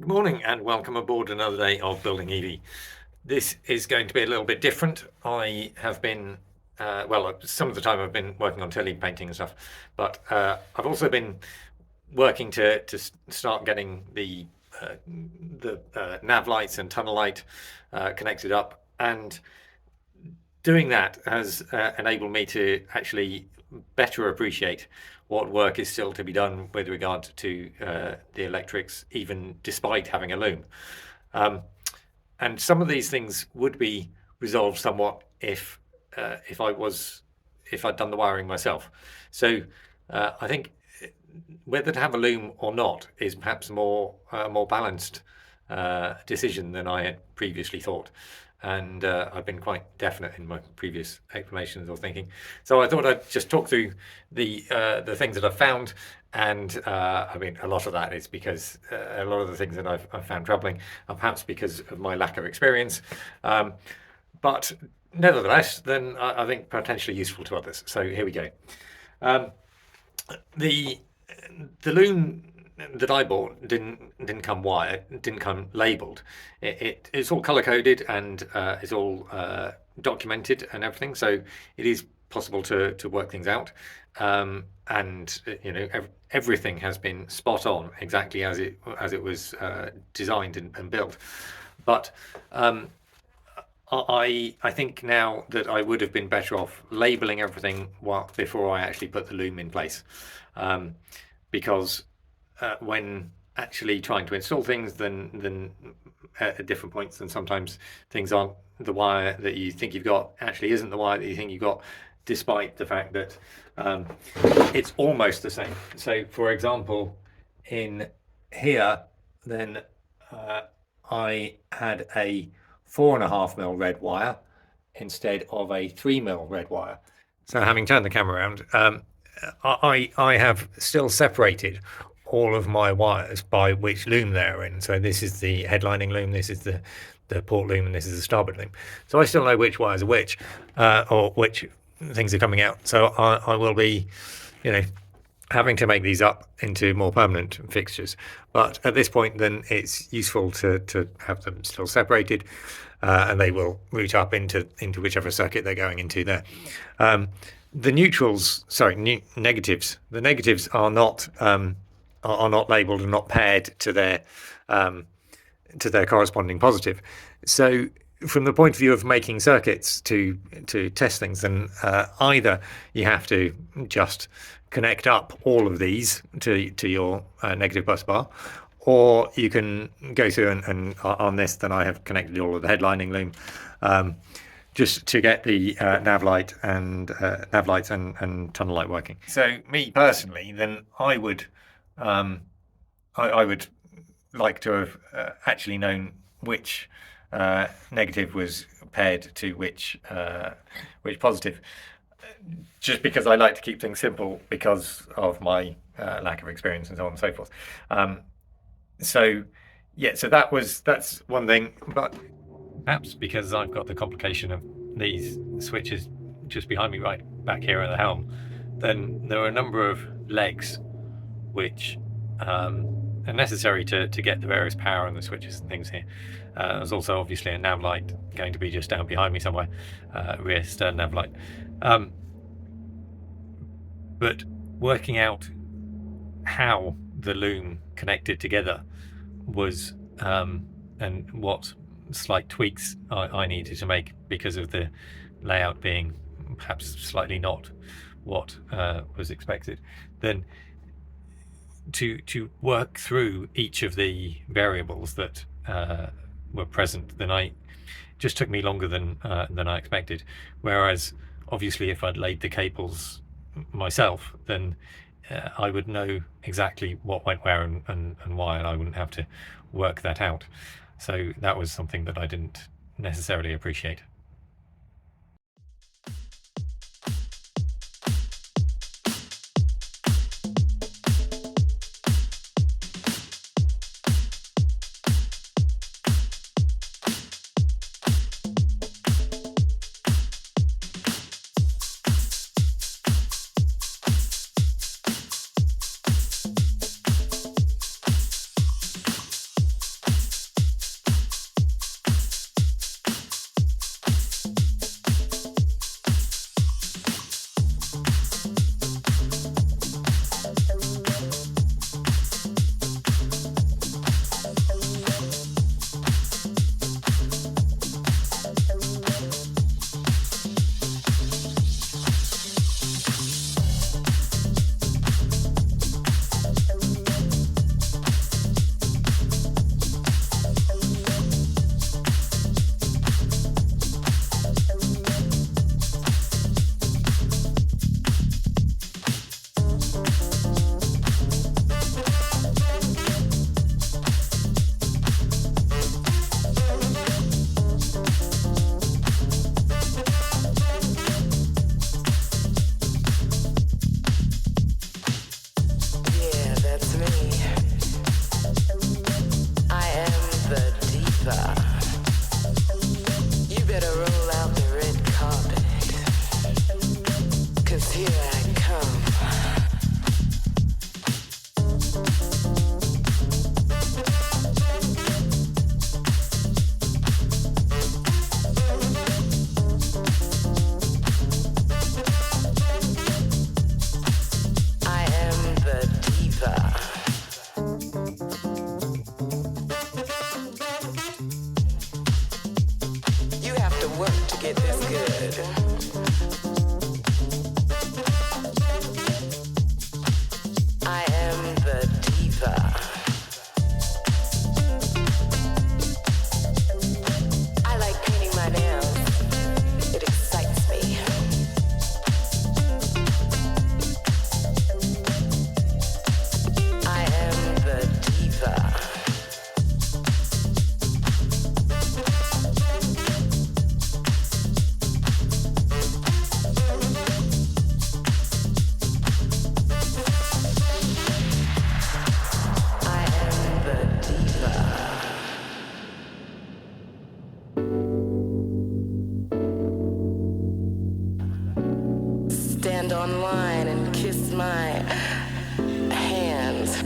Good morning and welcome aboard another day of Building EV. This is going to be a little bit different. I have been, some of the time I've been working on telly painting and stuff, but I've also been working to start getting the nav lights and tunnel light connected up, and doing that has enabled me to actually better appreciate what work is still to be done with regard to the electrics, even despite having a loom. And some of these things would be resolved somewhat if I'd done the wiring myself. So I think whether to have a loom or not is perhaps a more balanced decision than I had previously thought. And I've been quite definite in my previous explanations or thinking. So I thought I'd just talk through the things that I've found, and I mean, a lot of that is because a lot of the things that I've found troubling are perhaps because of my lack of experience, but nevertheless, then I think potentially useful to others. So here we go. The loom that I bought didn't come wired, didn't come labelled. It's all color coded and it's all documented and everything, so it is possible to work things out. And you know, everything has been spot on, exactly as it was designed and built. But I think now that I would have been better off labelling everything before I actually put the loom in place, because when actually trying to install things, then at different points, then sometimes things aren't the wire that you think you've got actually isn't the wire that you think you've got, despite the fact that it's almost the same. So, for example, in here, then I had a 4.5mm red wire instead of a 3mm red wire. So, having turned the camera around, I have still separated all of my wires by which loom they're in. So this is the headlining loom, this is the port loom, and this is the starboard loom. So I still know which wires are which, or which things are coming out. So I will be, you know, having to make these up into more permanent fixtures. But at this point, then it's useful to have them still separated, and they will route up into whichever circuit they're going into there. The negatives. The negatives are not labelled and not paired to their corresponding positive. So from the point of view of making circuits to test things, then either you have to just connect up all of these to your negative bus bar, or you can go through and on this, then I have connected all of the headlining loom, just to get the nav lights and tunnel light working. So me personally, then I would like to have actually known which negative was paired to which positive, just because I like to keep things simple because of my lack of experience and so on and so forth. So that's one thing, but perhaps because I've got the complication of these switches just behind me right back here at the helm, then there are a number of legs which are necessary to get the various power and the switches and things here. There's also obviously a nav light going to be just down behind me somewhere, rear stern nav light. But working out how the loom connected together was, and what slight tweaks I needed to make because of the layout being perhaps slightly not what was expected, then to work through each of the variables that were present, then I just took me longer than I expected. Whereas obviously if I'd laid the cables myself, then I would know exactly what went where and why, and I wouldn't have to work that out. So that was something that I didn't necessarily appreciate. online and kiss my hands.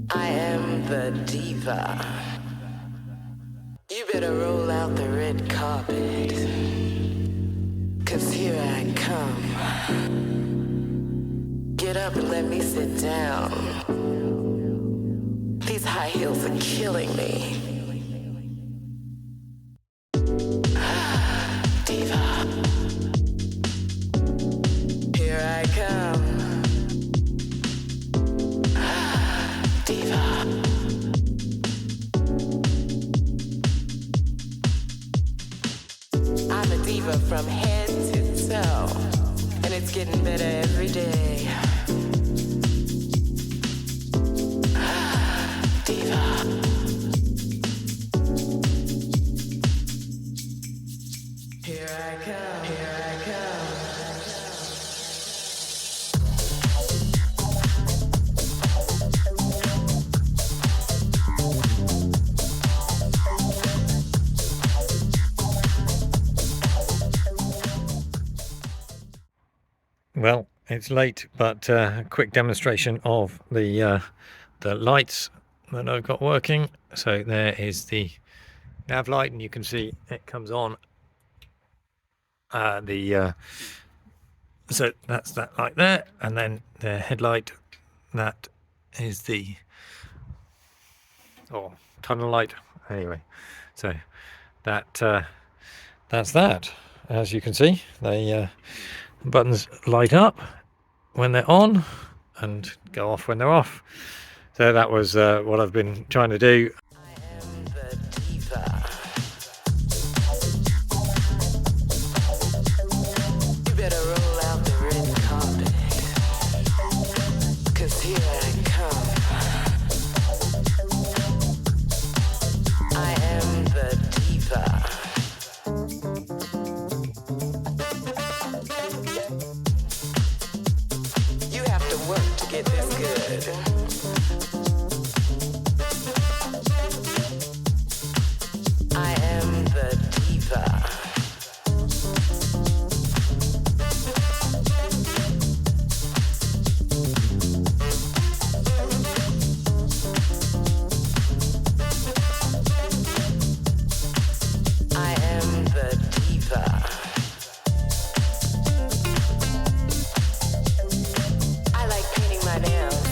I am the diva. You better roll out the red carpet, 'cause here I come. Get up and let me sit down. These high heels are killing me. Diva. Here I come. Diva. I'm a diva from head to toe, and it's getting better every day. Diva. Here I come, here I come. Well, it's late, but a quick demonstration of the lights that I've got working. So there is the nav light, and you can see it comes on. So that's that light there, and then the headlight, that is the tunnel light. Anyway, so that's that. As you can see, they buttons light up when they're on and go off when they're off. So that was what I've been trying to do. I am the diva. You better roll out the red carpet, 'cause here I come. I am the diva. You have to work to get this good. I am the diva. I am the diva. I like painting my nails.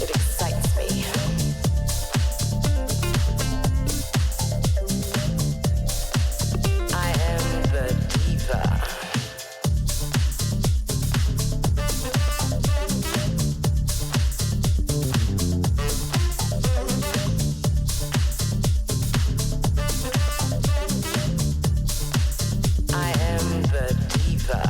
It excites me. I am the diva. I am the diva.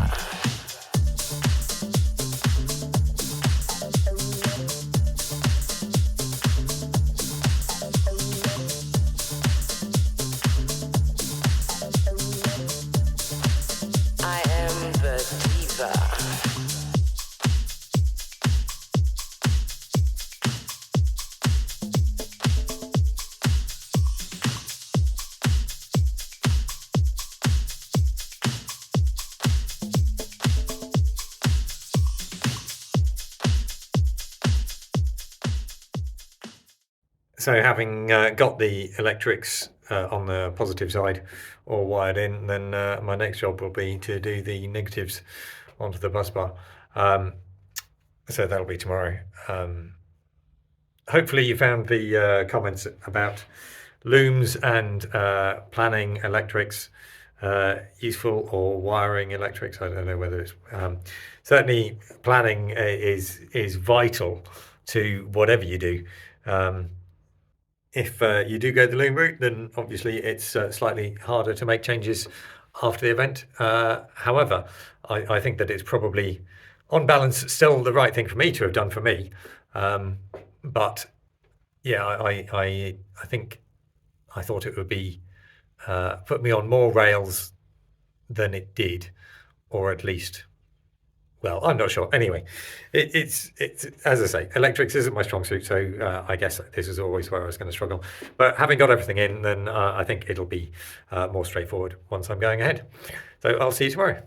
I am the diva. So having got the electrics on the positive side all wired in, then my next job will be to do the negatives onto the bus bar. So that'll be tomorrow. Hopefully you found the comments about looms and planning electrics useful, or wiring electrics. I don't know whether it's certainly planning is vital to whatever you do. If you do go the loom route, then obviously it's slightly harder to make changes after the event. However, I think that it's probably, on balance, still the right thing for me to have done for me. But yeah, I think I thought it would be put me on more rails than it did, or at least, well, I'm not sure. Anyway, it's as I say, electrics isn't my strong suit, so I guess this is always where I was going to struggle. But having got everything in, then I think it'll be more straightforward once I'm going ahead. So I'll see you tomorrow.